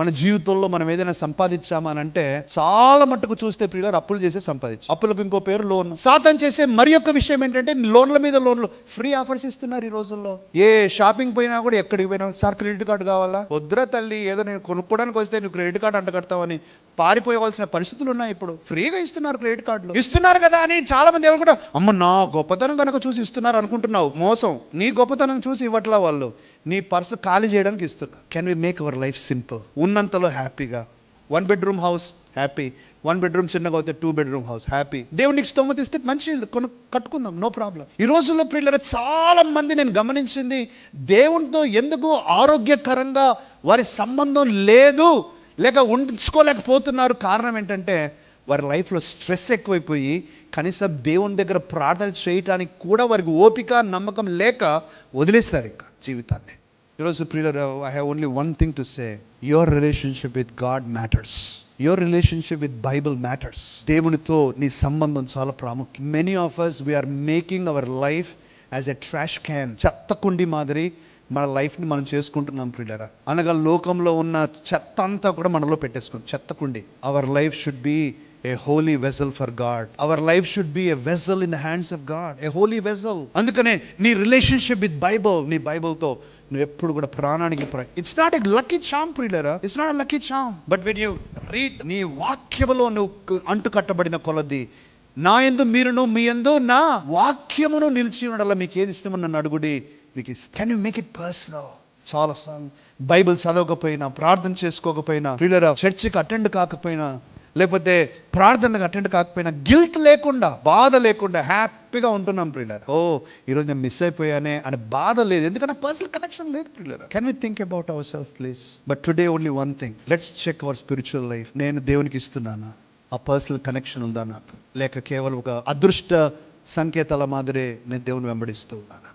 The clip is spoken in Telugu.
మన జీవితంలో మనం ఏదైనా సంపాదించామనంటే చాలా మట్టుకు చూస్తే ప్రియులారా అప్పులు చేసే సంపాదించు. అప్పులకు ఇంకో పేరు లోన్. సాతాను చేసే మరి యొక్క విషయం ఏంటంటే లోన్ల మీద లోన్లు, ఫ్రీ ఆఫర్స్ ఇస్తున్నారు ఈ రోజుల్లో. ఏ షాపింగ్ పోయినా కూడా ఎక్కడికి పోయినా సార్ క్రెడిట్ కార్డు కావాలా, వద్దురా తల్లి, ఏదో నేను కొనుక్కోవడానికి వస్తే నువ్వు క్రెడిట్ కార్డు అంట కడతావని పారిపోయవలసిన పరిస్థితులు ఉన్నాయి. ఇప్పుడు ఫ్రీగా ఇస్తున్నారు క్రెడిట్ కార్డులు. ఇస్తున్నారు కదా అని చాలా మంది ఎవరు కూడా అమ్మ నా గొప్పతనం కనుక చూసి ఇస్తున్నారు అనుకుంటున్నావు. మోసం. నీ గొప్పతనం చూసి ఇవ్వట్లా వాళ్ళు, నీ పర్సు ఖాళీ చేయడానికి ఇస్తున్నారు. Can we make our life simple? ఉన్నంతలో హ్యాపీగా 1 bedroom హౌస్ హ్యాపీ, 1 bedroom చిన్నగా అయితే 2 bedroom హౌస్ హ్యాపీ. దేవునికి స్తోమత ఇస్తే మంచి ఇల్లు కట్టుకుందాం, నో ప్రాబ్లం. ఈ రోజుల్లో ప్రియులారా చాలా మంది నేను గమనించింది దేవునితో ఎందుకు ఆరోగ్యకరంగా వారి సంబంధం లేదు, లేక ఉంచుకోలేకపోతున్నారు. కారణం ఏంటంటే వారి లైఫ్లో స్ట్రెస్ ఎక్కువైపోయి కనీసం దేవుని దగ్గర ప్రార్థన చేయటానికి కూడా వారికి ఓపిక నమ్మకం లేక వదిలేస్తారు ఇంకా జీవితాన్ని. ఈరోజు ప్రియులారా, I have only one thing to say, your relationship with God matters. Your relationship with Bible matters. దేవునితో నీ సంబంధం చాలా ప్రాముఖ్యం. Many of us we are making our life as a trash can. చెత్త కుండి మాదిరి మన లైఫ్ని మనం చేసుకుంటున్నాం ప్రియులారా. అనగా లోకంలో ఉన్న చెత్త అంతా కూడా మనలో పెట్టేసుకుంటాం, చెత్త కుండి. Our life should be a holy vessel for God. Our life should be a vessel in the hands of God, a holy vessel. అందుకనే నీ రిలేషన్షిప్ విత్ బైబుల్, నీ బైబుల్తో నువ్వు ఎప్పుడు కూడా ప్రాణానికి it's not a lucky charm ప్రియులారా, it's not a lucky charm, but when you read, నీ వాక్యములో నువ్వు అంటు కట్టబడిన కొలది, నా యందు మీరును మీ యందు నా వాక్యమును నిలిచి ఉండడం. మీకు ఏది ఇష్టమో నన్ను అడుగుడి, మీకు can you make it personal. చాలా బైబిల్ చదవకపోయినా, ప్రార్థన చేసుకోకపోయినా, ప్రియులారా చర్చికి అటెండ్ కాకపోయినా, లేకపోతే ప్రార్థనకు అటెండ్ కాకపోయినా గిల్ట్ లేకుండా, బాధ లేకుండా హ్యాపీగా ఉంటున్నాం ప్రియులారా. ఓ ఈరోజు నేను మిస్ అయిపోయానే అనే బాధ లేదు, ఎందుకంటే పర్సనల్ కనెక్షన్ లేదు ప్రియులారా. Can we think about our self please? But today only one thing, let's check our spiritual life. నేను దేవునికి ఇస్తున్నానా? ఆ పర్సనల్ కనెక్షన్ ఉందా నాకు? లేక కేవలం ఒక అదృష్ట సంకేతాల మాదిరే నేను దేవుని వెంబడిస్తూ ఉన్నానా?